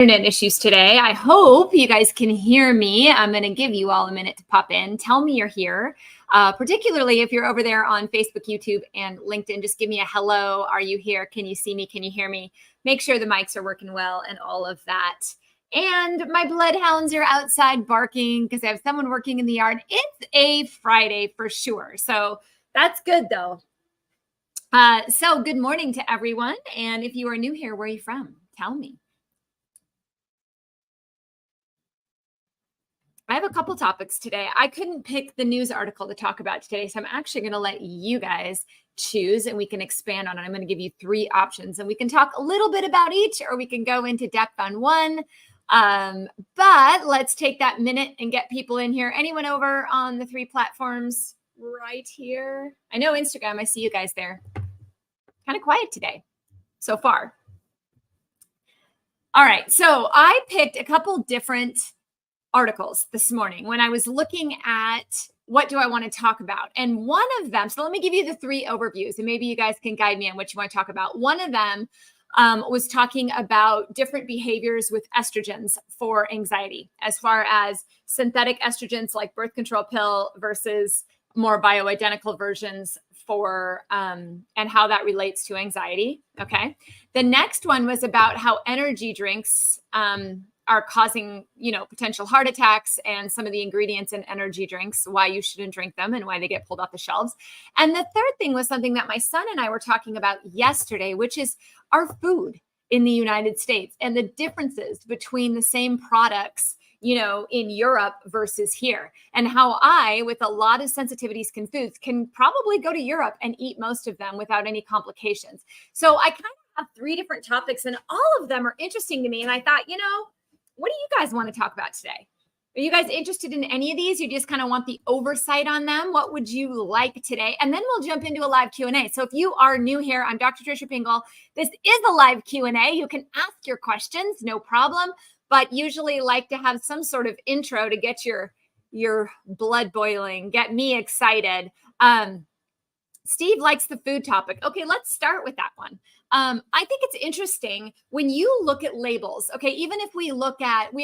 Internet issues today. I hope you guys can hear me. I'm going to give you all a minute to pop in. Tell me you're here, particularly if you're over there on Facebook, YouTube, and LinkedIn. Just give me a hello. Are you here? Can you see me? Can you hear me? Make sure the mics are working well and all of that. And my bloodhounds are outside barking because I have someone working in the yard. It's a Friday for sure. So that's good though. So good morning to everyone. And if you are new here, where are you from? Tell me. I have a couple topics today. I couldn't pick the news article to talk about today, so I'm actually going to let you guys choose and we can expand on it. I'm going to give you three options and we can talk a little bit about each or we can go into depth on one. But let's take that minute and get people in here. Anyone over on the three platforms right here? I know Instagram, I see you guys there. Kind of quiet today so far. All right, so I picked a couple different articles this morning when I was looking at what do I want to talk about. And one of them, so let me give you the three overviews and maybe you guys can guide me on what you want to talk about. One of them was talking about different behaviors with estrogens for anxiety, as far as synthetic estrogens like birth control pill versus more bioidentical versions for and how that relates to anxiety. Okay. The next one was about how energy drinks are causing, potential heart attacks and some of the ingredients in energy drinks, why you shouldn't drink them and why they get pulled off the shelves. And the third thing was something that my son and I were talking about yesterday, which is our food in the United States and the differences between the same products, in Europe versus here, and how I, with a lot of sensitivities to foods, can probably go to Europe and eat most of them without any complications. So I kind of have three different topics and all of them are interesting to me. And I thought, what do you guys want to talk about today? Are you guys interested in any of these? You just kind of want the oversight on them? What would you like today? And then we'll jump into a live Q&A. So if you are new here, I'm Dr. Tricia Pingle. This is a live Q&A. You can ask your questions, no problem, but usually like to have some sort of intro to get your blood boiling, get me excited. Steve likes the food topic. Okay, let's start with that one. I think it's interesting when you look at labels. Okay, even if we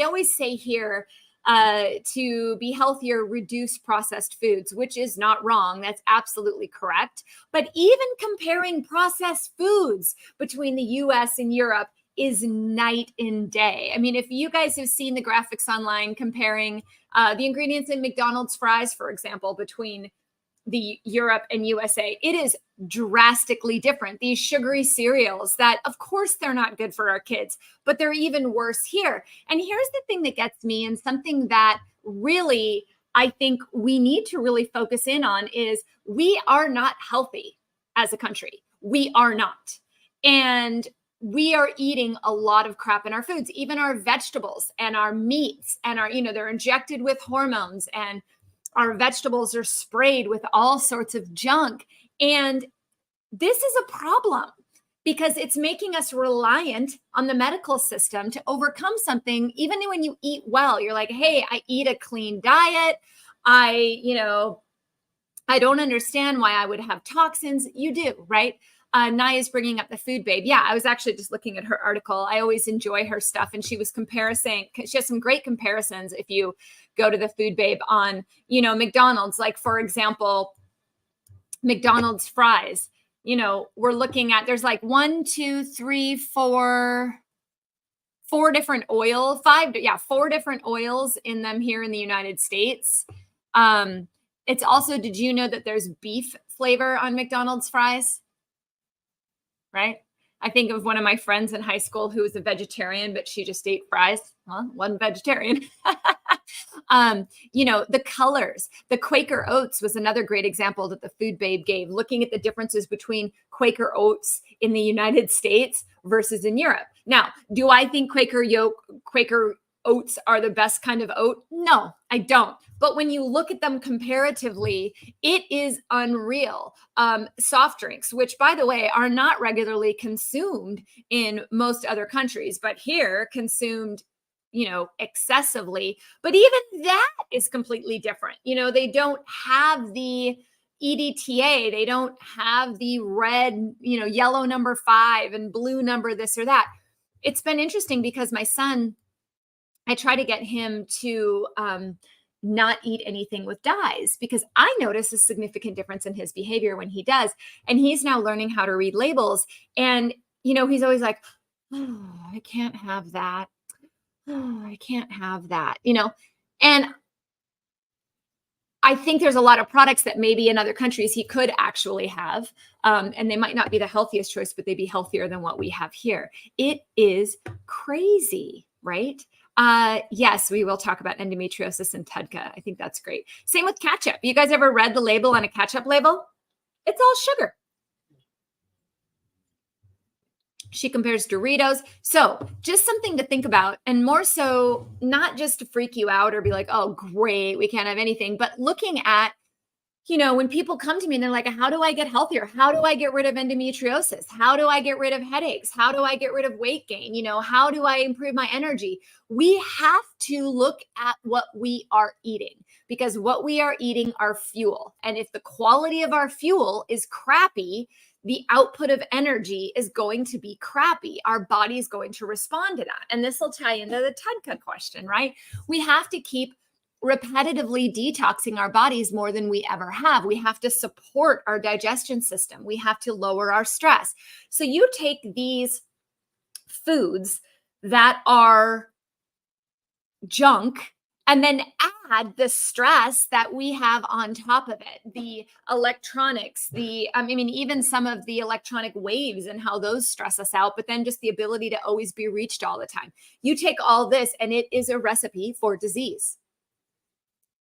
always say here to be healthier, reduce processed foods, which is not wrong. That's absolutely correct. But even comparing processed foods between the US and Europe is night and day. I mean, if you guys have seen the graphics online comparing the ingredients in McDonald's fries, for example, between the Europe and USA, it is drastically different. These sugary cereals that, of course, they're not good for our kids, but they're even worse here. And here's the thing that gets me, and something that really I think we need to really focus in on is we are not healthy as a country. We are not. And we are eating a lot of crap in our foods, even our vegetables and our meats and our, they're injected with hormones and our vegetables are sprayed with all sorts of junk. And this is a problem because it's making us reliant on the medical system to overcome something. Even when you eat well, you're like, hey, I eat a clean diet. I don't understand why I would have toxins. You do, right? Naya's bringing up the Food Babe. Yeah, I was actually just looking at her article. I always enjoy her stuff. And she was she has some great comparisons if you go to the Food Babe on, McDonald's. Like, for example, McDonald's fries, we're looking at, there's like 4 different four different oils in them here in the United States. It's also, did you know that there's beef flavor on McDonald's fries? Right? I think of one of my friends in high school who was a vegetarian, but she just ate fries. Well, wasn't vegetarian. The colors, the Quaker Oats was another great example that the Food Babe gave, looking at the differences between Quaker Oats in the United States versus in Europe. Now, do I think Quaker Oats are the best kind of oat? No, I don't. But when you look at them comparatively, it is unreal. Soft drinks, which, by the way, are not regularly consumed in most other countries, but here consumed, excessively. But even that is completely different. They don't have the EDTA. They don't have the red, yellow number 5 and blue number this or that. it's been interesting because my son, I try to get him to not eat anything with dyes because I notice a significant difference in his behavior when he does. And he's now learning how to read labels. And, he's always like, oh, I can't have that. Oh, I can't have that, And I think there's a lot of products that maybe in other countries he could actually have. And they might not be the healthiest choice, but they'd be healthier than what we have here. It is crazy, right? Yes, we will talk about endometriosis and TUDCA. I think that's great. Same with ketchup. You guys ever read the label on a ketchup label? It's all sugar. She compares Doritos. So just something to think about, and more so not just to freak you out or be like, oh, great, we can't have anything, but looking at, when people come to me and they're like, how do I get healthier? How do I get rid of endometriosis? How do I get rid of headaches? How do I get rid of weight gain? How do I improve my energy? We have to look at what we are eating because what we are eating are fuel. And if the quality of our fuel is crappy, the output of energy is going to be crappy. Our body is going to respond to that. And this will tie into the TUDCA question, right? We have to keep repetitively detoxing our bodies more than we ever have. We have to support our digestion system. We have to lower our stress. So you take these foods that are junk and then add the stress that we have on top of it, the electronics, even some of the electronic waves and how those stress us out, but then just the ability to always be reached all the time. You take all this and it is a recipe for disease.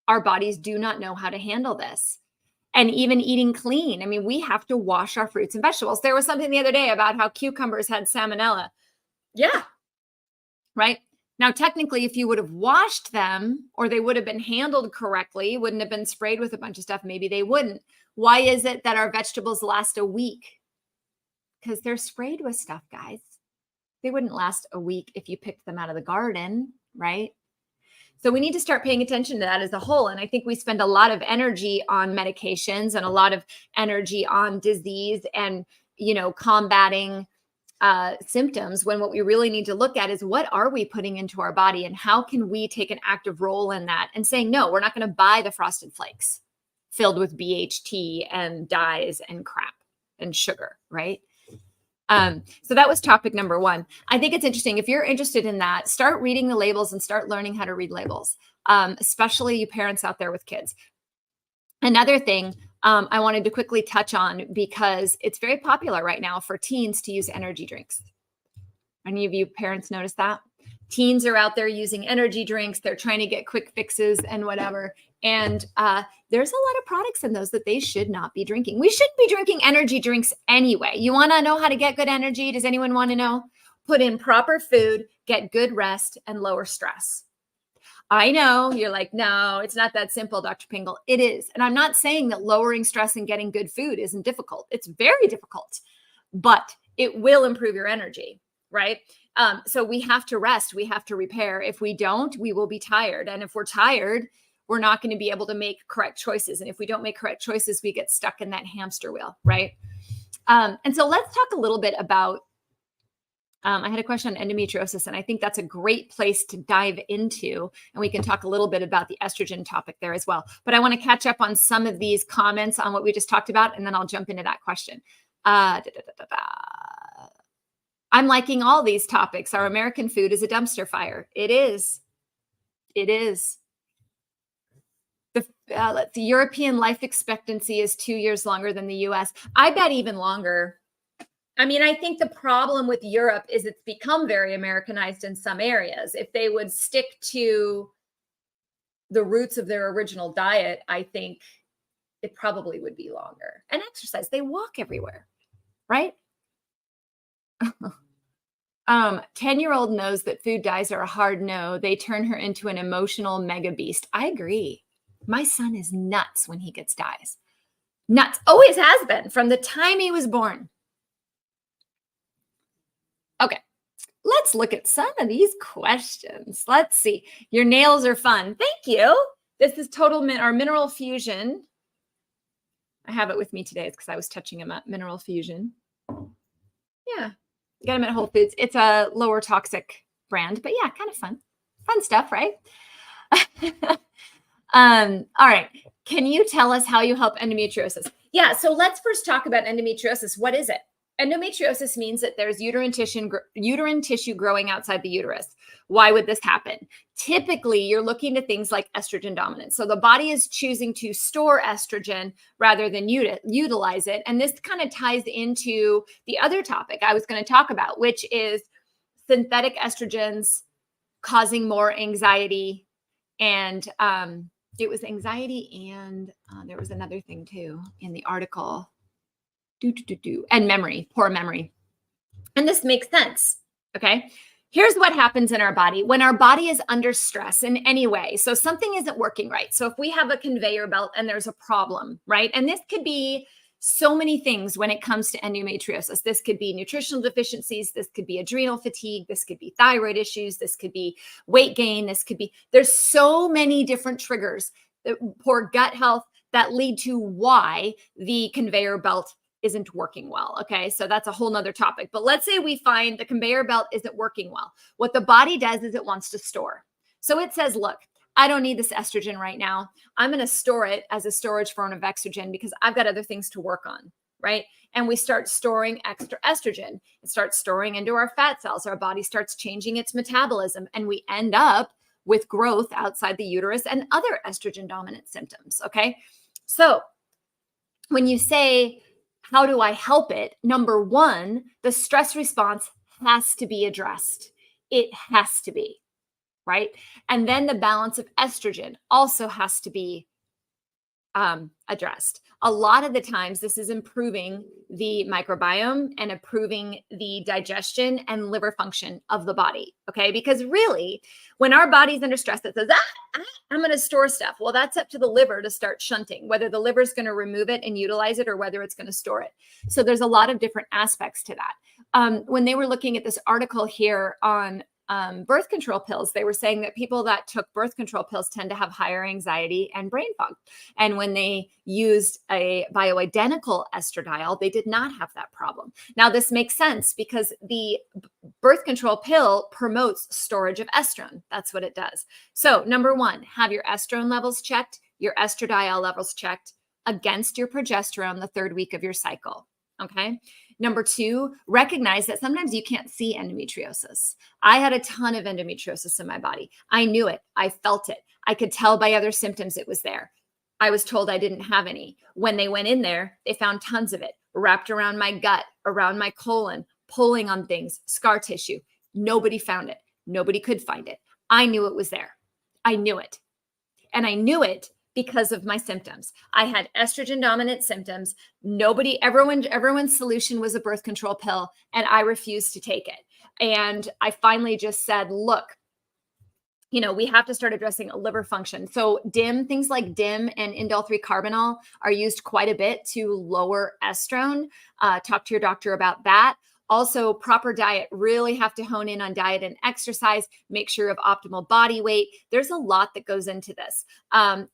Our bodies do not know how to handle this. And even eating clean. We have to wash our fruits and vegetables. There was something the other day about how cucumbers had salmonella. Yeah. Right. Now, technically, if you would have washed them or they would have been handled correctly, wouldn't have been sprayed with a bunch of stuff, maybe they wouldn't. Why is it that our vegetables last a week? Because they're sprayed with stuff, guys. They wouldn't last a week if you picked them out of the garden, right? So we need to start paying attention to that as a whole. And I think we spend a lot of energy on medications and a lot of energy on disease and, combating symptoms when what we really need to look at is what are we putting into our body and how can we take an active role in that and saying, no, we're not going to buy the Frosted Flakes filled with BHT and dyes and crap and sugar, right? So that was topic number one. I think it's interesting. If you're interested in that, start reading the labels and start learning how to read labels, especially you parents out there with kids. Another thing I wanted to quickly touch on because it's very popular right now for teens to use energy drinks. Any of you parents notice that? Teens are out there using energy drinks. They're trying to get quick fixes and whatever. And there's a lot of products in those that they should not be drinking. We shouldn't be drinking energy drinks anyway. You want to know how to get good energy? Does anyone want to know? Put in proper food, get good rest, and lower stress. I know you're like, no, it's not that simple, Dr. Pingle. It is. And I'm not saying that lowering stress and getting good food isn't difficult. It's very difficult, but it will improve your energy, right? So we have to rest. We have to repair. If we don't, we will be tired. And if we're tired, we're not going to be able to make correct choices. And if we don't make correct choices, we get stuck in that hamster wheel, right? And so let's talk a little bit about, I had a question on endometriosis, and I think that's a great place to dive into. And we can talk a little bit about the estrogen topic there as well. But I want to catch up on some of these comments on what we just talked about, and then I'll jump into that question. I'm liking all these topics. Our American food is a dumpster fire. It is. It is. The European life expectancy is 2 years longer than the US. I bet even longer. I think the problem with Europe is it's become very Americanized in some areas. If they would stick to the roots of their original diet, I think it probably would be longer. And exercise, they walk everywhere, right? 10-year-old knows that food dyes are a hard no. They turn her into an emotional mega beast. I agree. My son is nuts when he gets dyes. Nuts. Always has been from the time he was born. Okay, let's look at some of these questions. Let's see. Your nails are fun. Thank you. This is our Mineral Fusion. I have it with me today. It's because I was touching them up. Mineral Fusion. Yeah. Get them at Whole Foods. It's a lower toxic brand, but yeah, kind of fun stuff, right? All right. Can you tell us how you help endometriosis? Yeah. So let's first talk about endometriosis. What is it? Endometriosis means that there's uterine tissue growing outside the uterus. Why would this happen? Typically, you're looking to things like estrogen dominance. So the body is choosing to store estrogen rather than utilize it. And this kind of ties into the other topic I was going to talk about, which is synthetic estrogens causing more anxiety. And it was anxiety, and there was another thing too in the article. And memory, poor memory. And this makes sense. Okay. Here's what happens in our body when our body is under stress in any way. So something isn't working right. So if we have a conveyor belt and there's a problem, right? And this could be so many things when it comes to endometriosis. This could be nutritional deficiencies. This could be adrenal fatigue. This could be thyroid issues. This could be weight gain. There's so many different triggers, poor gut health, that lead to why the conveyor belt isn't working well. Okay. So that's a whole nother topic. But let's say we find the conveyor belt isn't working well. What the body does is it wants to store. So it says, look, I don't need this estrogen right now. I'm going to store it as a storage form of estrogen because I've got other things to work on. Right. And we start storing extra estrogen. It starts storing into our fat cells. Our body starts changing its metabolism, and we end up with growth outside the uterus and other estrogen dominant symptoms. Okay. So when you say, how do I help it? Number one, the stress response has to be addressed. It has to be, right? And then the balance of estrogen also has to be addressed. A lot of the times, this is improving the microbiome and improving the digestion and liver function of the body. Okay. Because really, when our body's under stress, it says, I'm going to store stuff. Well, that's up to the liver to start shunting, whether the liver is going to remove it and utilize it or whether it's going to store it. So there's a lot of different aspects to that. When they were looking at this article here on birth control pills, they were saying that people that took birth control pills tend to have higher anxiety and brain fog. And when they used a bioidentical estradiol, they did not have that problem. Now, this makes sense because the birth control pill promotes storage of estrone. That's what it does. So number one, have your estrone levels checked, your estradiol levels checked against your progesterone the third week of your cycle. Okay. Number two, recognize that sometimes you can't see endometriosis. I had a ton of endometriosis in my body. I knew it. I felt it. I could tell by other symptoms it was there. I was told I didn't have any. When they went in there, they found tons of it wrapped around my gut, around my colon, pulling on things, scar tissue. Nobody found it. Nobody could find it. I knew it was there. I knew it. And I knew it because of my symptoms. I had estrogen dominant symptoms. Everyone's solution was a birth control pill, and I refused to take it. And I finally just said, look, we have to start addressing liver function. So things like DIM and indole 3-carbinol are used quite a bit to lower estrone. Talk to your doctor about that. Also, proper diet, really have to hone in on diet and exercise, make sure you have optimal body weight. There's a lot that goes into this.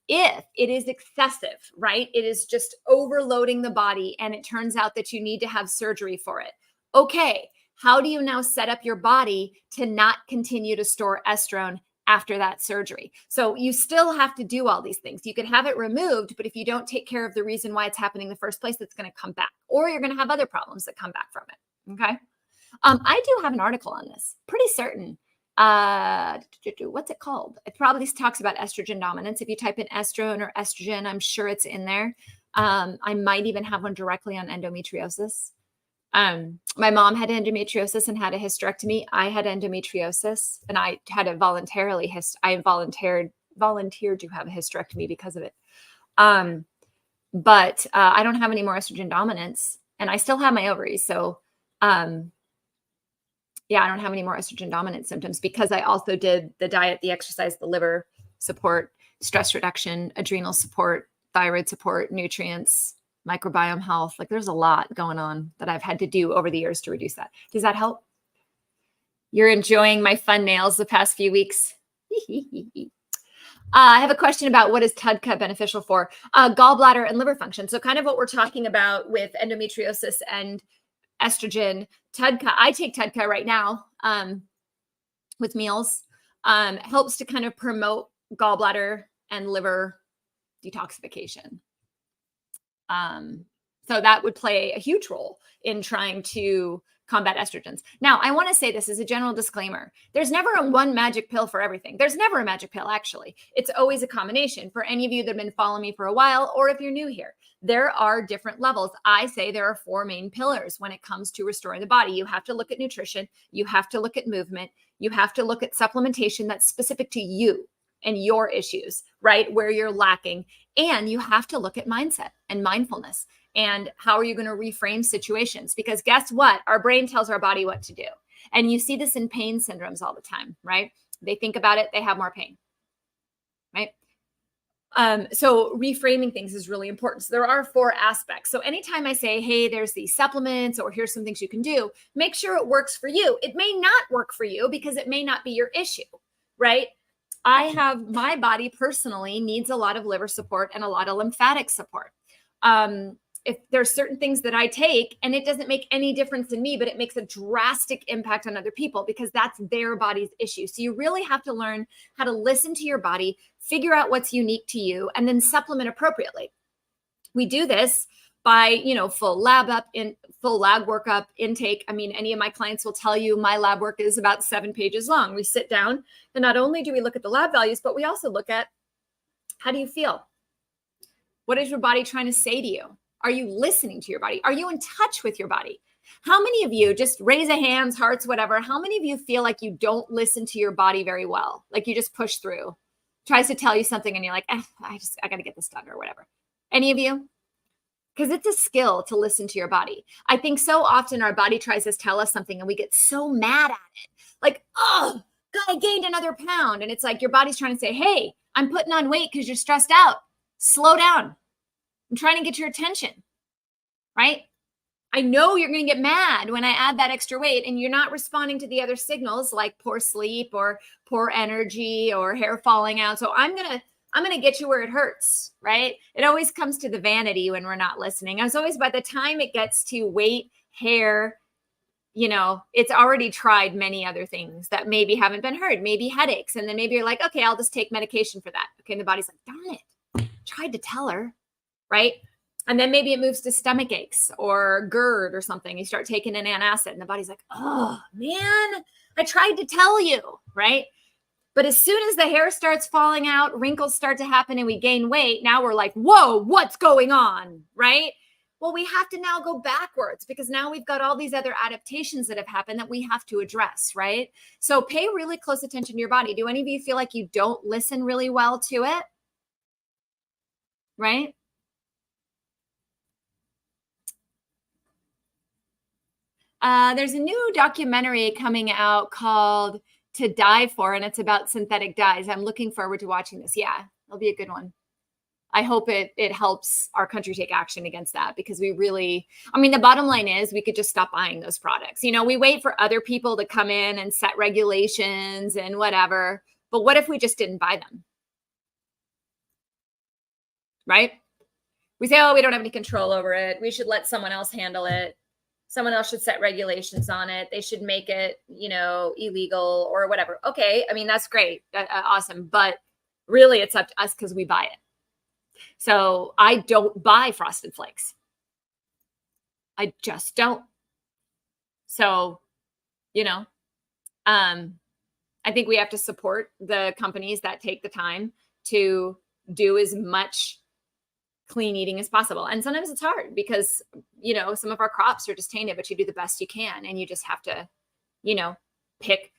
If it is excessive, right? It is just overloading the body and it turns out that you need to have surgery for it. Okay, how do you now set up your body to not continue to store estrone after that surgery? So you still have to do all these things. You can have it removed, but if you don't take care of the reason why it's happening in the first place, it's going to come back, or you're going to have other problems that come back from it. Okay. I do have an article on this, pretty certain. What's it called? It probably talks about estrogen dominance. If you type in estrone or estrogen, I'm sure it's in there. I might even have one directly on endometriosis. My mom had endometriosis and had a hysterectomy. I had endometriosis and I had a volunteered to have a hysterectomy because of it. But I don't have any more estrogen dominance and I still have my ovaries. So I don't have any more estrogen dominant symptoms because I also did the diet, the exercise, the liver support, stress reduction, adrenal support, thyroid support, nutrients, microbiome health. Like there's a lot going on that I've had to do over the years to reduce that. Does that help? You're enjoying my fun nails the past few weeks. I have a question about what is TUDCA beneficial for? Gallbladder and liver function. So kind of what we're talking about with endometriosis and estrogen. TUDCA, I take TUDCA right now with meals. Helps to kind of promote gallbladder and liver detoxification. So that would play a huge role in trying to combat estrogens. Now, I want to say this as a general disclaimer. There's never a one magic pill for everything. There's never a magic pill, actually. It's always a combination. For any of you that have been following me for a while, or if you're new here, there are different levels. I say there are 4 main pillars when it comes to restoring the body. You have to look at nutrition. You have to look at movement. You have to look at supplementation that's specific to you and your issues, right? Where you're lacking. And you have to look at mindset and mindfulness. And how are you going to reframe situations? Because guess what? Our brain tells our body what to do. And you see this in pain syndromes all the time, right? They think about it, they have more pain, right? So reframing things is really important. So there are 4 aspects. So anytime I say, hey, there's these supplements or here's some things you can do, make sure it works for you. It may not work for you because it may not be your issue, right? My body personally needs a lot of liver support and a lot of lymphatic support. If there's certain things that I take and it doesn't make any difference in me, but it makes a drastic impact on other people because that's their body's issue. So you really have to learn how to listen to your body, figure out what's unique to you, and then supplement appropriately. We do this by, full lab workup intake. I mean, any of my clients will tell you my lab work is about 7 pages long. We sit down and not only do we look at the lab values, but we also look at how do you feel? What is your body trying to say to you? Are you listening to your body? Are you in touch with your body? How many of you, just raise a hands, hearts, whatever, how many of you feel like you don't listen to your body very well? Like you just push through, tries to tell you something and you're like, I got to get this done or whatever. Any of you? Because it's a skill to listen to your body. I think so often our body tries to tell us something and we get so mad at it. Like, oh, God, I gained another pound. And it's like your body's trying to say, hey, I'm putting on weight because you're stressed out. Slow down. I'm trying to get your attention, right? I know you're going to get mad when I add that extra weight and you're not responding to the other signals like poor sleep or poor energy or hair falling out. So I'm going to get you where it hurts, right? It always comes to the vanity when we're not listening. As always, by the time it gets to weight, hair, it's already tried many other things that maybe haven't been heard, maybe headaches. And then maybe you're like, okay, I'll just take medication for that. Okay. And the body's like, darn it. Tried to tell her. Right. And then maybe it moves to stomach aches or GERD or something. You start taking an antacid and the body's like, oh man, I tried to tell you. Right. But as soon as the hair starts falling out, wrinkles start to happen and we gain weight. Now we're like, whoa, what's going on? Right. Well, we have to now go backwards because now we've got all these other adaptations that have happened that we have to address. Right. So pay really close attention to your body. Do any of you feel like you don't listen really well to it? Right. There's a new documentary coming out called To Die For, and it's about synthetic dyes. I'm looking forward to watching this. Yeah, it'll be a good one. I hope it helps our country take action against that because we really, the bottom line is we could just stop buying those products. We wait for other people to come in and set regulations and whatever. But what if we just didn't buy them? Right? We say, oh, we don't have any control over it. We should let someone else handle it. Someone else should set regulations on it. They should make it, illegal or whatever. Okay. That's great. Awesome. But really it's up to us because we buy it. So I don't buy Frosted Flakes. I just don't. So, I think we have to support the companies that take the time to do as much clean eating as possible. And sometimes it's hard because, some of our crops are just tainted, but you do the best you can. And you just have to, pick.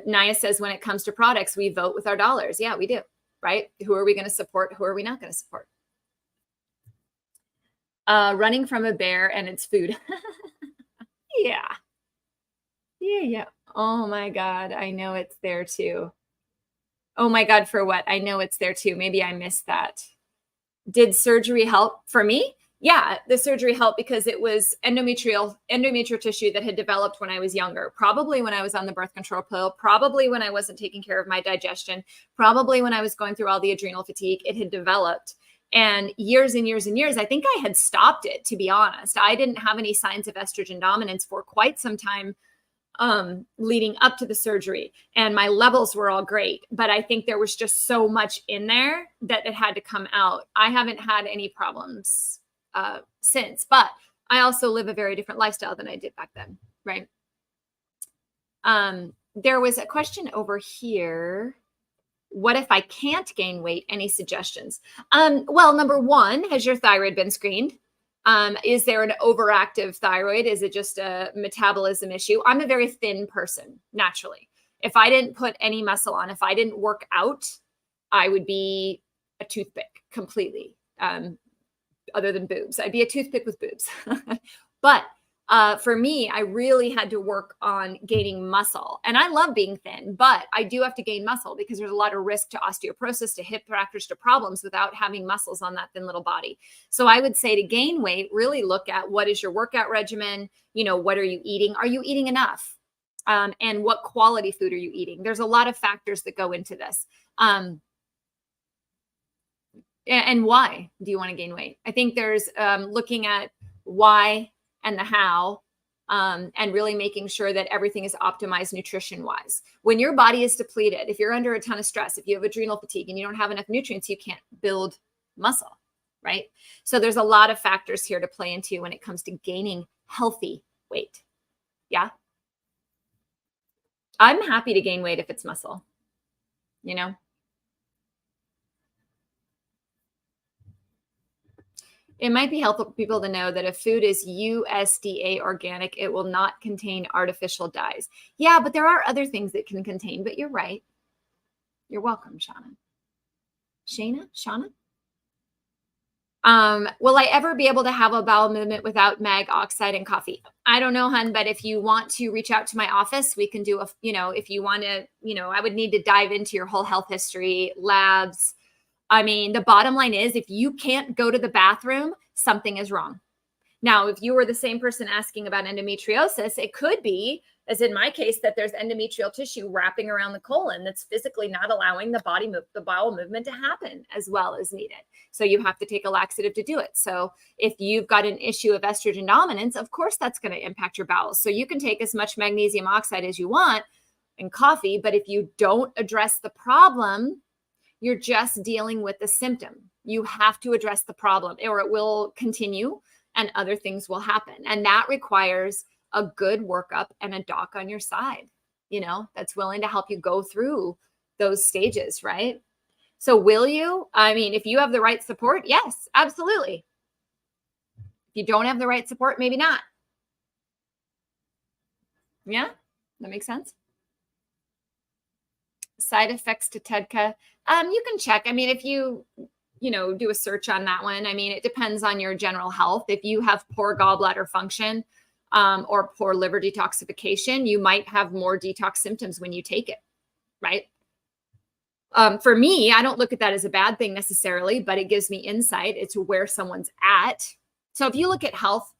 Naya says when it comes to products, we vote with our dollars. Yeah, we do. Right? Who are we going to support? Who are we not going to support? Running from a bear and its food. Yeah. Yeah. Oh my God. I know it's there too. Oh my God. For what? I know it's there too. Maybe I missed that. Did surgery help for me? Yeah, the surgery helped because it was endometrial tissue that had developed when I was younger, probably when I was on the birth control pill, probably when I wasn't taking care of my digestion, probably when I was going through all the adrenal fatigue, it had developed. And years and years and years, I think I had stopped it, to be honest. I didn't have any signs of estrogen dominance for quite some time leading up to the surgery, and my levels were all great, but I think there was just so much in there that it had to come out. I haven't had any problems since, but I also live a very different lifestyle than I did back then, right? There was a question over here. What if I can't gain weight? Any suggestions? Well, number one, has your thyroid been screened? Is there an overactive thyroid? Is it just a metabolism issue? I'm a very thin person naturally. If I didn't put any muscle on, if I didn't work out, I would be a toothpick completely. Other than boobs, I'd be a toothpick with boobs. But for me, I really had to work on gaining muscle. And I love being thin, but I do have to gain muscle because there's a lot of risk to osteoporosis, to hip fractures, to problems without having muscles on that thin little body. So I would say to gain weight, really look at what is your workout regimen? What are you eating? Are you eating enough? And what quality food are you eating? There's a lot of factors that go into this. And why do you want to gain weight? I think there's looking at why and the how, and really making sure that everything is optimized nutrition wise. When your body is depleted, if you're under a ton of stress, if you have adrenal fatigue and you don't have enough nutrients, you can't build muscle, right? So there's a lot of factors here to play into when it comes to gaining healthy weight. Yeah. I'm happy to gain weight if it's muscle, It might be helpful for people to know that if food is USDA organic, it will not contain artificial dyes. Yeah, but there are other things that can contain, but you're right. You're welcome, Shauna. Shauna? Will I ever be able to have a bowel movement without mag oxide and coffee? I don't know, hun, but if you want to reach out to my office, we can do if you want to, I would need to dive into your whole health history, labs. I mean, the bottom line is if you can't go to the bathroom, something is wrong. Now, if you were the same person asking about endometriosis, it could be, as in my case, that there's endometrial tissue wrapping around the colon that's physically not allowing the bowel movement to happen as well as needed. So you have to take a laxative to do it. So if you've got an issue of estrogen dominance, of course, that's going to impact your bowels. So you can take as much magnesium oxide as you want in coffee, but if you don't address the problem, you're just dealing with the symptom. You have to address the problem or it will continue and other things will happen. And that requires a good workup and a doc on your side, that's willing to help you go through those stages, right? So will you? I mean, if you have the right support, yes, absolutely. If you don't have the right support, maybe not. Yeah, that makes sense. Side effects to TEDCA. You can check. I mean, if you do a search on that one, I mean, it depends on your general health. If you have poor gallbladder function or poor liver detoxification, you might have more detox symptoms when you take it, right? For me, I don't look at that as a bad thing necessarily, but it gives me insight into where someone's at. So if you look at health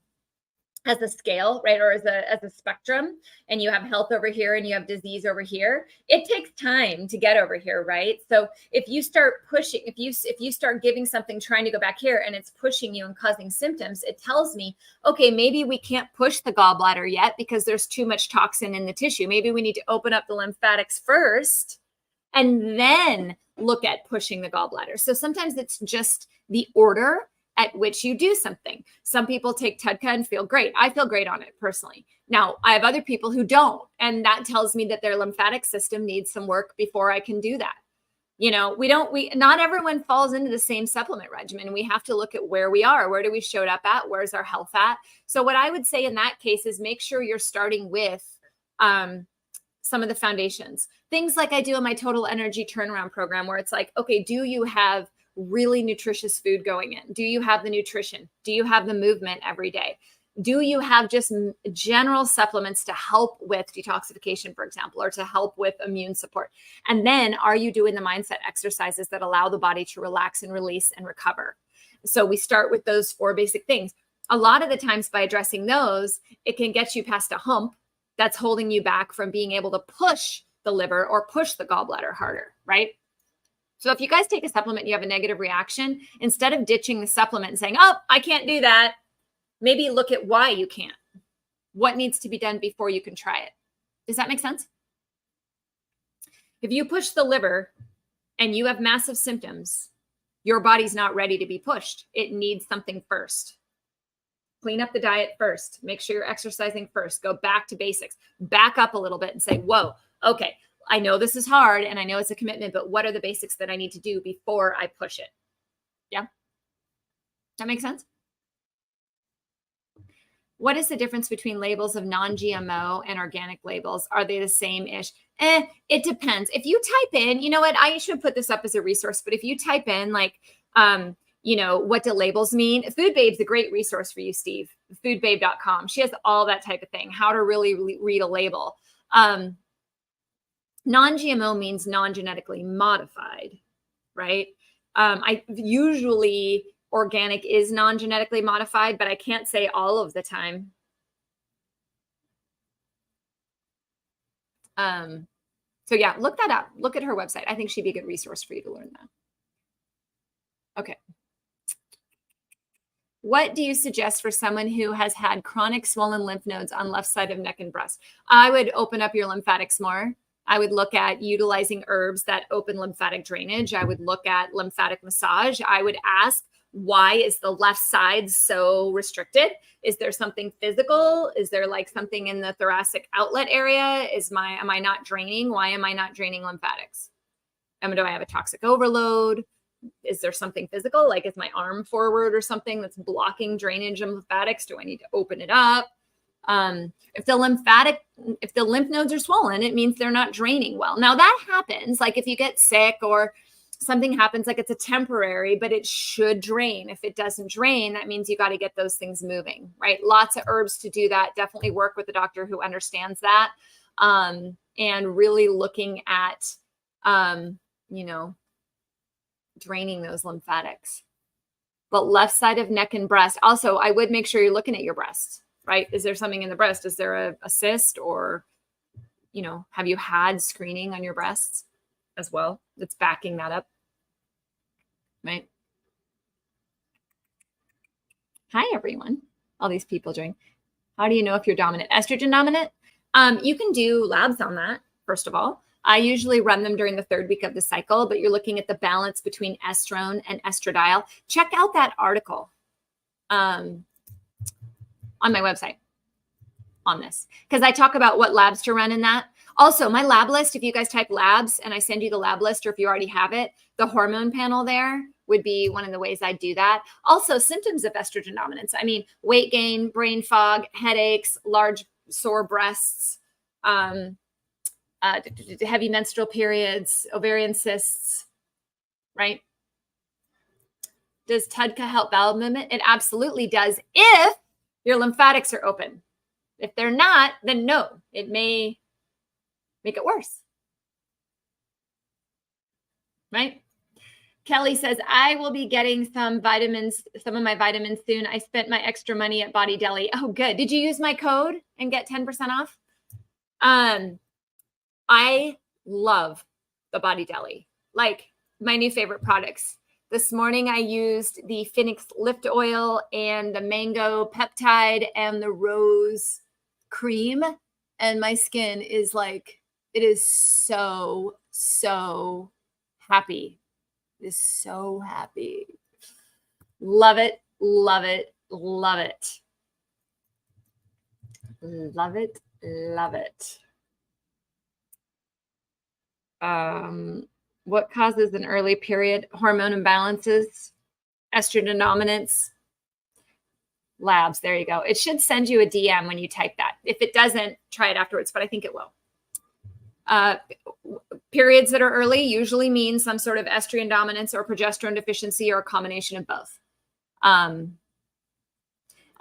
as a scale, right, or as a spectrum, and you have health over here and you have disease over here, it takes time to get over here, right? So if you start pushing, if you start giving something, trying to go back here, and it's pushing you and causing symptoms, it tells me, okay, maybe we can't push the gallbladder yet because there's too much toxin in the tissue. Maybe we need to open up the lymphatics first and then look at pushing the gallbladder. So sometimes it's just the order at which you do something. Some people take TEDCA and feel great. I feel great on it personally. Now, I have other people who don't, and that tells me that their lymphatic system needs some work before I can do that. Not everyone falls into the same supplement regimen. We have to look at where we are. Where do we showed up at? Where's our health at? So what I would say in that case is make sure you're starting with some of the foundations. Things like I do in my Total Energy Turnaround program, where it's like, okay, do you have really nutritious food going in? Do you have the nutrition? Do you have the movement every day? Do you have just general supplements to help with detoxification, for example, or to help with immune support? And then are you doing the mindset exercises that allow the body to relax and release and recover? So we start with those 4 basic things. A lot of the times by addressing those, it can get you past a hump that's holding you back from being able to push the liver or push the gallbladder harder, right? So if you guys take a supplement and you have a negative reaction, instead of ditching the supplement and saying, oh, I can't do that, maybe look at why you can't. What needs to be done before you can try it? Does that make sense? If you push the liver and you have massive symptoms, your body's not ready to be pushed. It needs something first. Clean up the diet first. Make sure you're exercising first. Go back to basics. Back up a little bit and say, whoa, okay, I know this is hard and I know it's a commitment, but what are the basics that I need to do before I push it? Yeah. That makes sense? What is the difference between labels of non-GMO and organic labels? Are they the same-ish? It depends. If you type in, you know what, I should put this up as a resource, but if you type in like, what do labels mean? Food Babe's a great resource for you, Steve. Foodbabe.com. She has all that type of thing, how to really read a label. Non-GMO means non-genetically modified, right? I usually organic is non-genetically modified, but I can't say all of the time. So yeah, look that up. Look at her website. I think she'd be a good resource for you to learn that. Okay. What do you suggest for someone who has had chronic swollen lymph nodes on left side of neck and breast? I would open up your lymphatics more. I would look at utilizing herbs that open lymphatic drainage. I would look at lymphatic massage. I would ask, why is the left side so restricted? Is there something physical? Is there like something in the thoracic outlet area? Am I not draining? Why am I not draining lymphatics? Do I have a toxic overload? Is there something physical? Like, is my arm forward or something that's blocking drainage of lymphatics? Do I need to open it up? If the lymph nodes are swollen, it means they're not draining well. Now that happens, like if you get sick or something happens, like it's a temporary, but it should drain. If it doesn't drain, that means you got to get those things moving, right? Lots of herbs to do that. Definitely work with a doctor who understands that. And really looking at, draining those lymphatics. But left side of neck and breast, also, I would make sure you're looking at your breasts, right? Is there something in the breast? Is there a cyst or, have you had screening on your breasts as well that's backing that up, right? Hi, everyone. All these people join. How do you know if you're dominant? Estrogen dominant? You can do labs on that, first of all. I usually run them during the 3rd week of the cycle, but you're looking at the balance between estrone and estradiol. Check out that article on my website on this, because I talk about what labs to run in that. Also, my lab list, if you guys type labs and I send you the lab list, or if you already have it, the hormone panel there would be one of the ways I do that. Also, symptoms of estrogen dominance. Weight gain, brain fog, headaches, large sore breasts, heavy menstrual periods, ovarian cysts, right? Does TUDCA help bowel movement? It absolutely does if your lymphatics are open. If they're not, then no, it may make it worse, right? Kelly says, I will be getting some of my vitamins soon. I spent my extra money at Body Deli. Oh, good. Did you use my code and get 10% off? I love the Body Deli, like my new favorite products. This morning I used the Phoenix Lift Oil and the Mango Peptide and the Rose Cream, and my skin is like, it is so happy. It is so happy. Love it, love it, love it. Love it, love it. What causes an early period? Hormone imbalances, estrogen dominance. Labs, there you go. It should send you a DM when you type that. If it doesn't, try it afterwards, but I think it will. Periods that are early usually mean some sort of estrogen dominance or progesterone deficiency or a combination of both.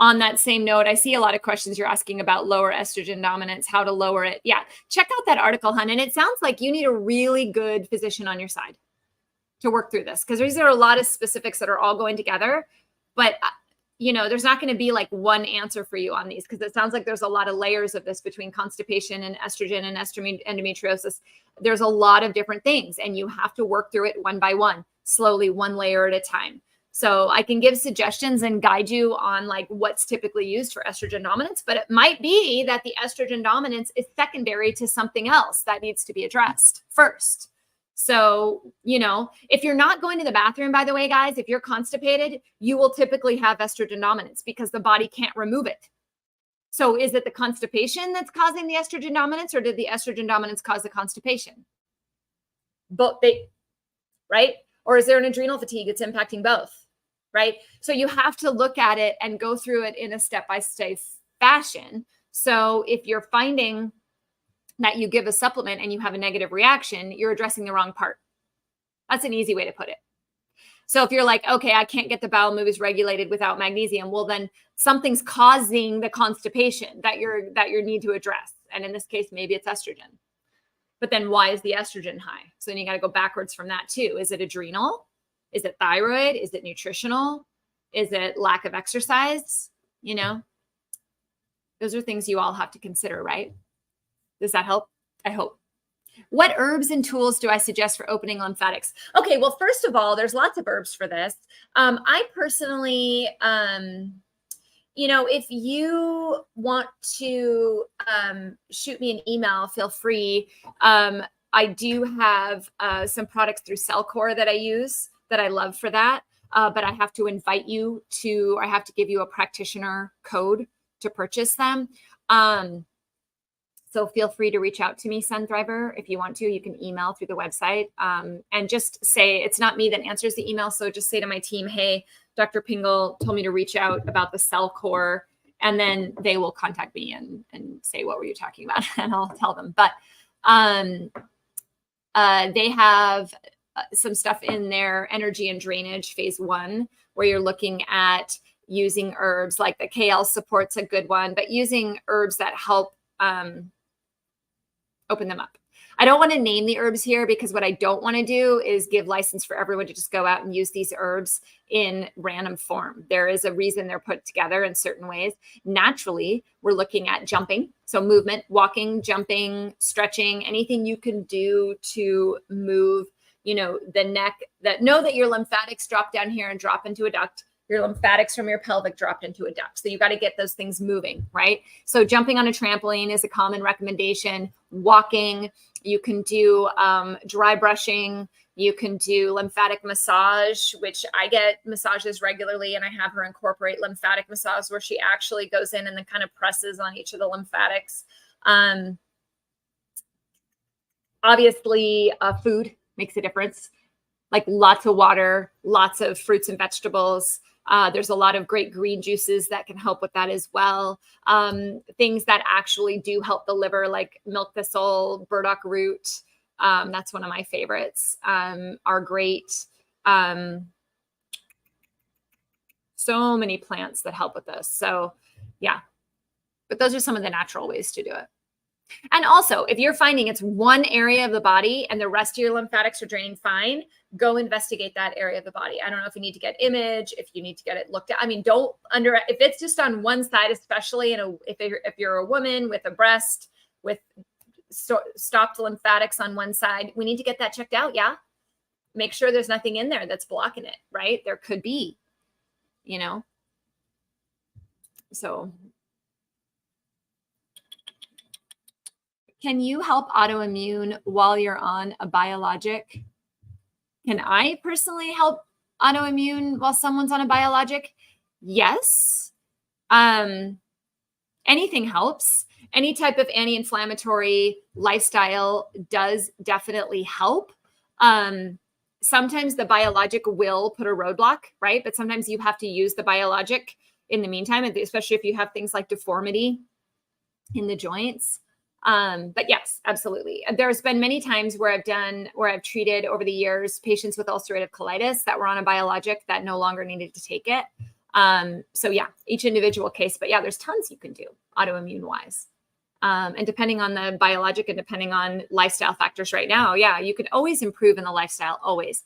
On that same note, I see a lot of questions you're asking about lower estrogen dominance, how to lower it. Yeah, check out that article, hun. And it sounds like you need a really good physician on your side to work through this, because these are a lot of specifics that are all going together. But there's not going to be like one answer for you on these, because it sounds like there's a lot of layers of this between constipation and estrogen and endometriosis. There's a lot of different things, and you have to work through it one by one, slowly, one layer at a time. So I can give suggestions and guide you on like what's typically used for estrogen dominance, but it might be that the estrogen dominance is secondary to something else that needs to be addressed first. So, if you're not going to the bathroom, by the way, guys, if you're constipated, you will typically have estrogen dominance because the body can't remove it. So is it the constipation that's causing the estrogen dominance, or did the estrogen dominance cause the constipation? Right? Or is there an adrenal fatigue that's impacting both? Right? So you have to look at it and go through it in a step-by-step fashion. So if you're finding that you give a supplement and you have a negative reaction, you're addressing the wrong part. That's an easy way to put it. So if you're like, okay, I can't get the bowel movements regulated without magnesium, well, then something's causing the constipation that you need to address. And in this case, maybe it's estrogen. But then why is the estrogen high? So then you got to go backwards from that too. Is it adrenal? Is it thyroid? Is it nutritional? Is it lack of exercise? Those are things you all have to consider, right? Does that help? I hope. What herbs and tools do I suggest for opening lymphatics? Okay, well, first of all, there's lots of herbs for this. I personally, if you want to shoot me an email, feel free. I do have some products through Cellcore that I use that I love for that. But I have to invite you I have to give you a practitioner code to purchase them. So feel free to reach out to me, Sunthriver. If you want to, you can email through the website and just say, it's not me that answers the email. So just say to my team, hey, Dr. Pingle told me to reach out about the Cellcore, and then they will contact me and say, what were you talking about? And I'll tell them. But they have some stuff in their energy and drainage phase 1, where you're looking at using herbs, like the KL support's a good one, but using herbs that help open them up. I don't want to name the herbs here, because what I don't want to do is give license for everyone to just go out and use these herbs in random form. There is a reason they're put together in certain ways. Naturally, we're looking at jumping. So movement, walking, jumping, stretching, anything you can do to move, the neck, know that your lymphatics drop down here and drop into a duct. Your lymphatics from your pelvic dropped into a duct. So you got to get those things moving, right? So jumping on a trampoline is a common recommendation. Walking, you can do dry brushing. You can do lymphatic massage, which I get massages regularly, and I have her incorporate lymphatic massage, where she actually goes in and then kind of presses on each of the lymphatics. Obviously, food makes a difference. Like lots of water, lots of fruits and vegetables. There's a lot of great green juices that can help with that as well. Things that actually do help the liver, like milk thistle, burdock root. That's one of my favorites, are great. So many plants that help with this. So yeah, but those are some of the natural ways to do it. And also, if you're finding it's one area of the body and the rest of your lymphatics are draining fine, go investigate that area of the body. I don't know if you need to get image, if you need to get it looked at. I mean, if it's just on one side, especially if you're a woman with a breast with stopped lymphatics on one side, we need to get that checked out. Yeah. Make sure there's nothing in there that's blocking it, right? There could be, so. Can you help autoimmune while you're on a biologic? Can I personally help autoimmune while someone's on a biologic? Yes. Anything helps. Any type of anti-inflammatory lifestyle does definitely help. Sometimes the biologic will put a roadblock, right? But sometimes you have to use the biologic in the meantime, especially if you have things like deformity in the joints. But yes, absolutely. There's been many times where I've treated over the years patients with ulcerative colitis that were on a biologic that no longer needed to take it. So yeah, each individual case, but yeah, there's tons you can do autoimmune wise. And depending on the biologic and depending on lifestyle factors right now, yeah, you can always improve in the lifestyle. Always.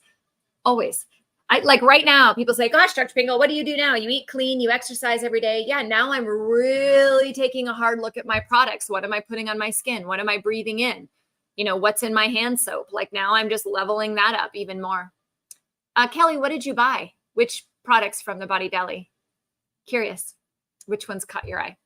like right now, people say, gosh, Dr. Pingle, what do you do now? You eat clean, you exercise every day. Yeah, now I'm really taking a hard look at my products. What am I putting on my skin? What am I breathing in? What's in my hand soap? Like now I'm just leveling that up even more. Kelly, what did you buy? Which products from the Body Deli? Curious. Which ones caught your eye?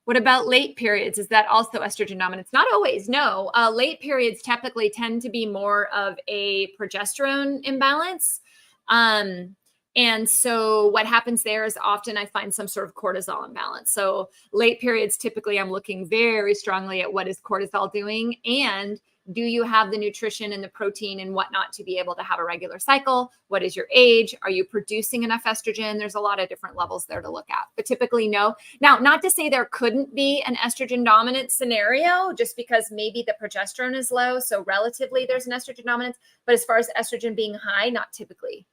What about late periods? Is that also estrogen dominance? Not always, no. Late periods typically tend to be more of a progesterone imbalance. And so what happens there is often I find some sort of cortisol imbalance. So late periods, typically I'm looking very strongly at what is cortisol doing, and do you have the nutrition and the protein and whatnot to be able to have a regular cycle? What is your age? Are you producing enough estrogen? There's a lot of different levels there to look at, but typically no. Now, not to say there couldn't be an estrogen dominant scenario just because maybe the progesterone is low. So relatively there's an estrogen dominance, but as far as estrogen being high, not typically.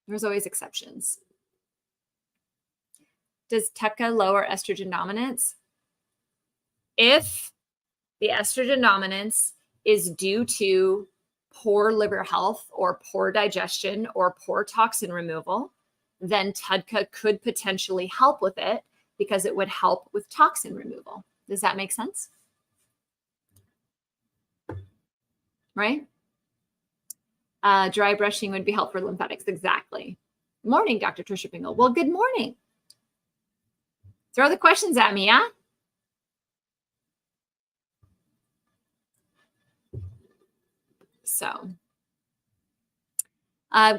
There's always exceptions. Does TUDCA lower estrogen dominance? If the estrogen dominance is due to poor liver health or poor digestion or poor toxin removal, then TUDCA could potentially help with it because it would help with toxin removal. Does that make sense? Right? Dry brushing would be helpful for lymphatics. Exactly. Morning, Dr. Trisha Pingle. Well, good morning. Throw the questions at me, yeah? So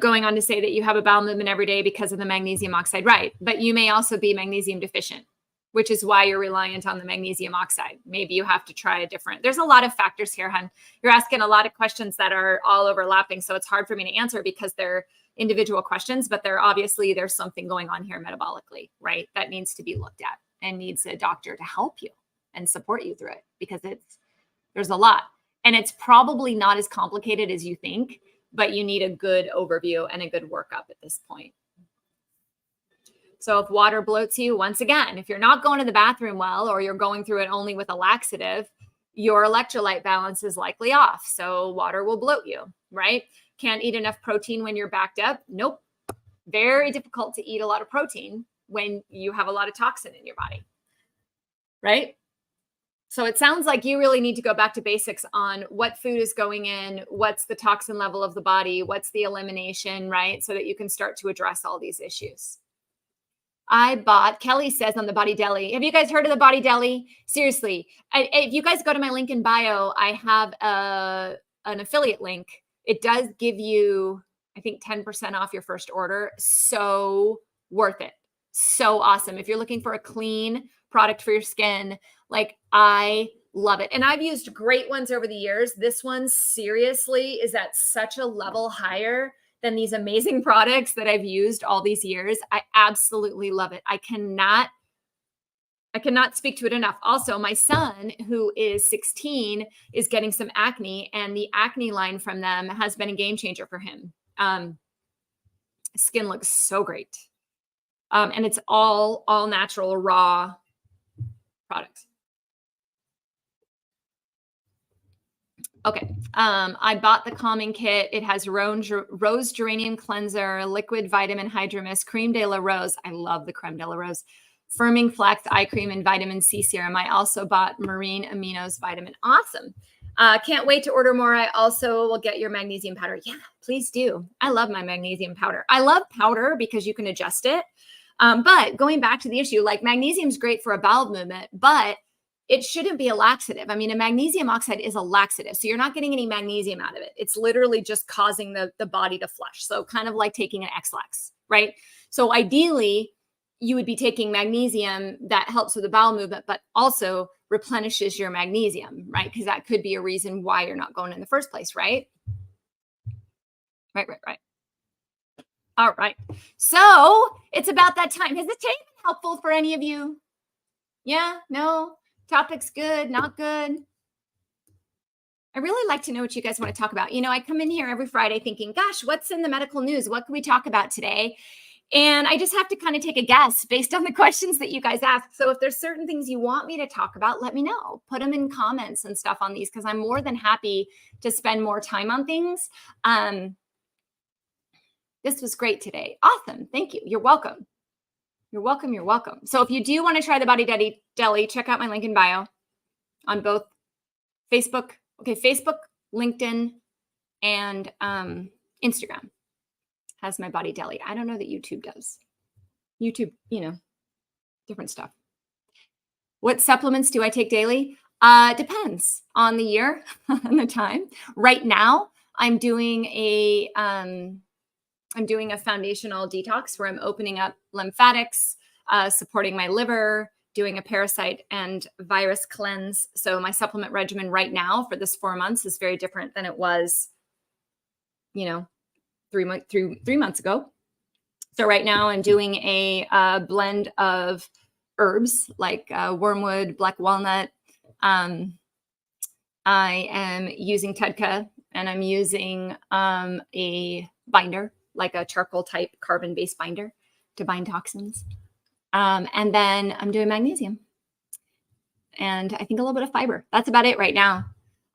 going on to say that you have a bowel movement every day because of the magnesium oxide. Right. But you may also be magnesium deficient, which is why you're reliant on the magnesium oxide. Maybe you have to try a different. There's a lot of factors here, hon. You're asking a lot of questions that are all overlapping. So it's hard for me to answer because they're individual questions, but there's something going on here metabolically, right? That needs to be looked at and needs a doctor to help you and support you through it because there's a lot. And it's probably not as complicated as you think, but you need a good overview and a good workup at this point. So if water bloats you, once again, if you're not going to the bathroom well, or you're going through it only with a laxative, your electrolyte balance is likely off. So water will bloat you, right? Can't eat enough protein when you're backed up. Nope. Very difficult to eat a lot of protein when you have a lot of toxin in your body, right? So it sounds like you really need to go back to basics on what food is going in, what's the toxin level of the body, what's the elimination, right? So that you can start to address all these issues. Kelly says on the Body Deli. Have you guys heard of the Body Deli? Seriously, if you guys go to my link in bio, I have an affiliate link. It does give you, I think, 10% off your first order. So worth it. So awesome. If you're looking for a clean product for your skin, like I love it. And I've used great ones over the years. This one seriously is at such a level higher than these amazing products that I've used all these years. I absolutely love it. I cannot speak to it enough. Also, my son, who is 16, is getting some acne, and the acne line from them has been a game changer for him. Skin looks so great. And it's all natural, raw products. Okay. I bought the calming kit. It has rose geranium cleanser, liquid vitamin hydromus, creme de la rose. I love the creme de la rose, firming flax eye cream, and vitamin C serum. I also bought marine aminos vitamin. Awesome. Can't wait to order more. I also will get your magnesium powder. Yeah, please do. I love my magnesium powder. I love powder because you can adjust it. But going back to the issue, like magnesium is great for a bowel movement, but it shouldn't be a laxative. I mean, a magnesium oxide is a laxative. So you're not getting any magnesium out of it. It's literally just causing the body to flush. So kind of like taking an X-Lax, right? So ideally, you would be taking magnesium that helps with the bowel movement, but also replenishes your magnesium, right? Because that could be a reason why you're not going in the first place, right? Right. All right. So it's about that time. Has this been helpful for any of you? Yeah, no? Topic's good, not good. I really like to know what you guys want to talk about. You know, I come in here every Friday thinking, gosh, what's in the medical news? What can we talk about today? And I just have to kind of take a guess based on the questions that you guys ask. So if there's certain things you want me to talk about, let me know. Put them in comments and stuff on these, because I'm more than happy to spend more time on things. This was great today. Awesome. Thank you. You're welcome. You're welcome. You're welcome. So if you do want to try the Body Deli, check out my link in bio on both Facebook, LinkedIn, and Instagram has my Body Deli. I don't know that YouTube does. YouTube, different stuff. What supplements do I take daily? Depends on the year and the time. Right now, I'm doing a foundational detox where I'm opening up lymphatics, supporting my liver, doing a parasite and virus cleanse. So my supplement regimen right now for this 4 months is very different than it was, 3 months ago. So right now I'm doing a blend of herbs like wormwood, black walnut. I am using TEDCA, and I'm using a binder, like a charcoal type carbon-based binder to bind toxins. And then I'm doing magnesium and I think a little bit of fiber. That's about it right now.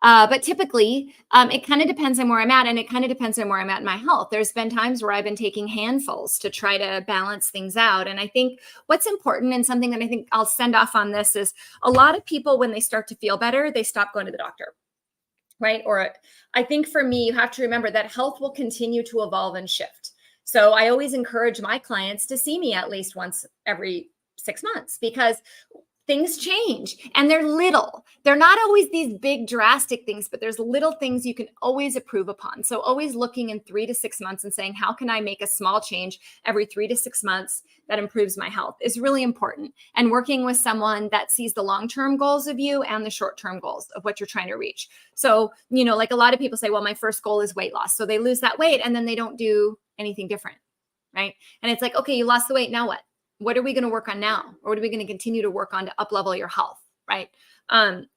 But typically, it kind of depends on where I'm at, and it kind of depends on where I'm at in my health. There's been times where I've been taking handfuls to try to balance things out. And I think what's important, and something that I think I'll send off on this, is a lot of people, when they start to feel better, they stop going to the doctor, right? Or I think for me, you have to remember that health will continue to evolve and shift. So I always encourage my clients to see me at least once every 6 months, because things change and they're little. They're not always these big drastic things, but there's little things you can always improve upon. So always looking in 3 to 6 months and saying, how can I make a small change every 3 to 6 months that improves my health is really important. And working with someone that sees the long-term goals of you and the short-term goals of what you're trying to reach. So, like a lot of people say, well, my first goal is weight loss. So they lose that weight and then they don't do anything different, right? And it's like, okay, you lost the weight, now what? What are we going to work on now? Or what are we going to continue to work on to up-level your health, right?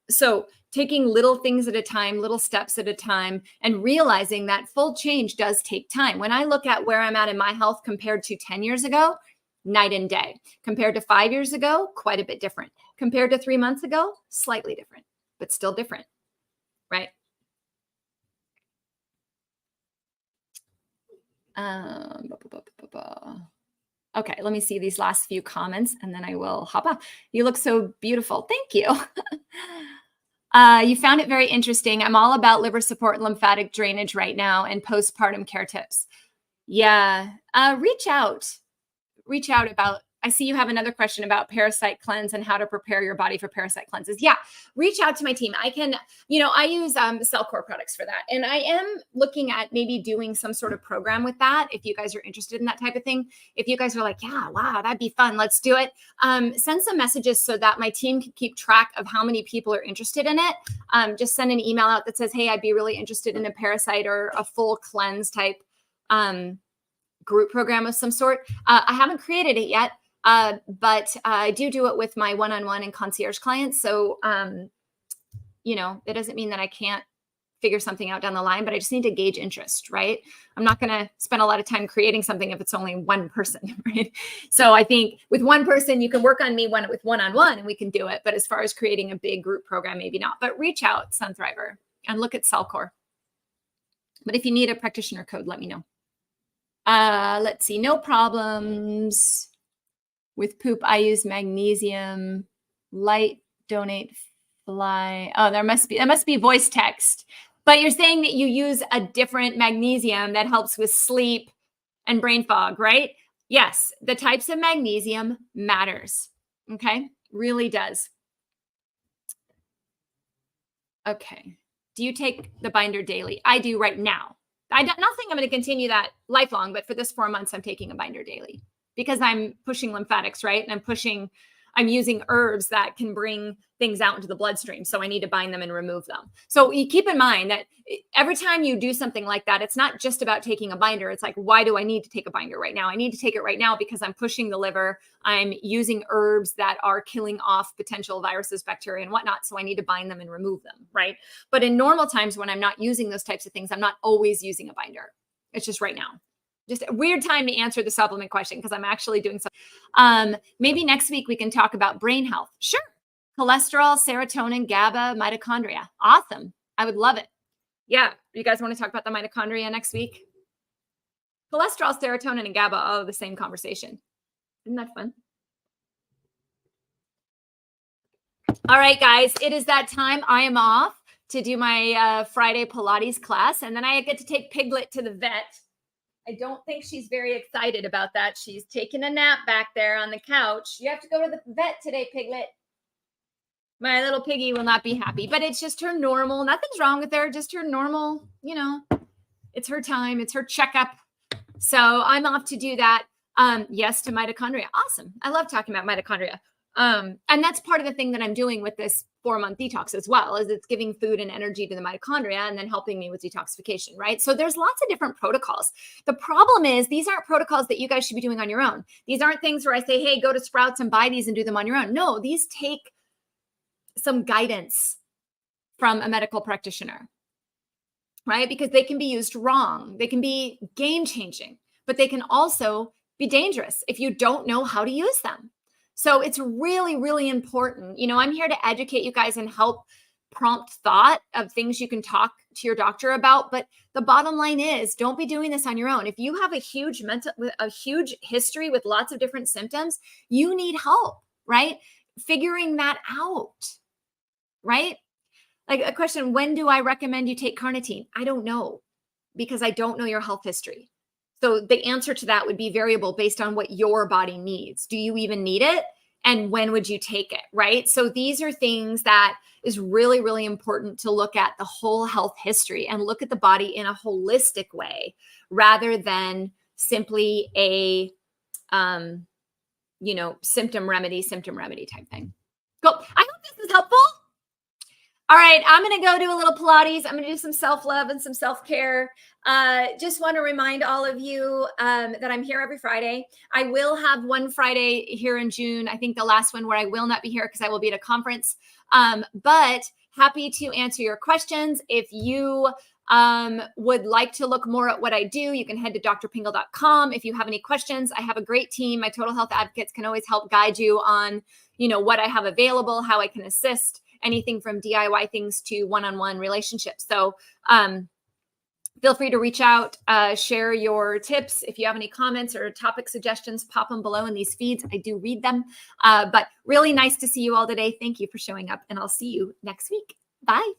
So taking little things at a time, little steps at a time, and realizing that full change does take time. When I look at where I'm at in my health compared to 10 years ago, night and day. Compared to 5 years ago, quite a bit different. Compared to 3 months ago, slightly different, but still different, right? Okay, let me see these last few comments and then I will hop off. You look so beautiful. Thank you. You found it very interesting. I'm all about liver support and lymphatic drainage right now and postpartum care tips. Yeah, reach out about, I see you have another question about parasite cleanse and how to prepare your body for parasite cleanses. Yeah, reach out to my team. I can, I use Cellcore products for that. And I am looking at maybe doing some sort of program with that. If you guys are interested in that type of thing, if you guys are like, yeah, wow, that'd be fun, let's do it. Send some messages so that my team can keep track of how many people are interested in it. Just send an email out that says, hey, I'd be really interested in a parasite or a full cleanse type group program of some sort. I haven't created it yet. But I do it with my one-on-one and concierge clients. So, it doesn't mean that I can't figure something out down the line, but I just need to gauge interest, right? I'm not going to spend a lot of time creating something if it's only one person, right? So I think with one person, you can work on me with one-on-one and we can do it. But as far as creating a big group program, maybe not. But reach out, Sunthriver, and look at Cellcore. But if you need a practitioner code, let me know. Let's see. No problems with poop. I use magnesium. Light, donate, fly. Oh, that must be voice text. But you're saying that you use a different magnesium that helps with sleep and brain fog, right? Yes, the types of magnesium matters. Okay, really does. Okay. Do you take the binder daily? I do right now. I don't think I'm going to continue that lifelong, but for this 4 months, I'm taking a binder daily because I'm pushing lymphatics, right? And I'm using herbs that can bring things out into the bloodstream. So I need to bind them and remove them. So you keep in mind that every time you do something like that, it's not just about taking a binder. It's like, why do I need to take a binder right now? I need to take it right now because I'm pushing the liver. I'm using herbs that are killing off potential viruses, bacteria, and whatnot. So I need to bind them and remove them, right? But in normal times when I'm not using those types of things, I'm not always using a binder. It's just right now. Just a weird time to answer the supplement question because I'm actually doing something. Maybe next week we can talk about brain health. Sure. Cholesterol, serotonin, GABA, mitochondria. Awesome. I would love it. Yeah. You guys want to talk about the mitochondria next week? Cholesterol, serotonin, and GABA, all the same conversation. Isn't that fun? All right, guys, it is that time. I am off to do my Friday Pilates class, and then I get to take Piglet to the vet. I don't think she's very excited about that. She's taking a nap back there on the couch. You have to go to the vet today, Piglet. My little piggy will not be happy, but it's just her normal. Nothing's wrong with her, just her normal, it's her time, it's her checkup. So I'm off to do that. Yes to mitochondria. Awesome. I love talking about mitochondria. And that's part of the thing that I'm doing with this 4-month detox as well, is it's giving food and energy to the mitochondria and then helping me with detoxification, right? So there's lots of different protocols. The problem is these aren't protocols that you guys should be doing on your own. These aren't things where I say, hey, go to Sprouts and buy these and do them on your own. No, these take some guidance from a medical practitioner, right? Because they can be used wrong. They can be game-changing, but they can also be dangerous if you don't know how to use them. So it's really, really important. I'm here to educate you guys and help prompt thought of things you can talk to your doctor about. But the bottom line is, don't be doing this on your own. If you have a huge history with lots of different symptoms, you need help, right? Figuring that out, right? Like a question, when do I recommend you take carnitine? I don't know, because I don't know your health history. So the answer to that would be variable based on what your body needs. Do you even need it? And when would you take it, right? So these are things that is really, really important to look at the whole health history and look at the body in a holistic way rather than simply a, symptom remedy type thing. Cool. I hope this is helpful. All right, I'm going to go do a little Pilates. I'm going to do some self-love and some self-care. Just want to remind all of you that I'm here every Friday. I will have one Friday here in June, I think the last one, where I will not be here because I will be at a conference. But happy to answer your questions. If you would like to look more at what I do, you can head to drpingle.com. If you have any questions, I have a great team. My Total Health Advocates can always help guide you on, what I have available, how I can assist. Anything from DIY things to one-on-one relationships. So feel free to reach out, share your tips. If you have any comments or topic suggestions, pop them below in these feeds. I do read them. But really nice to see you all today. Thank you for showing up, and I'll see you next week. Bye.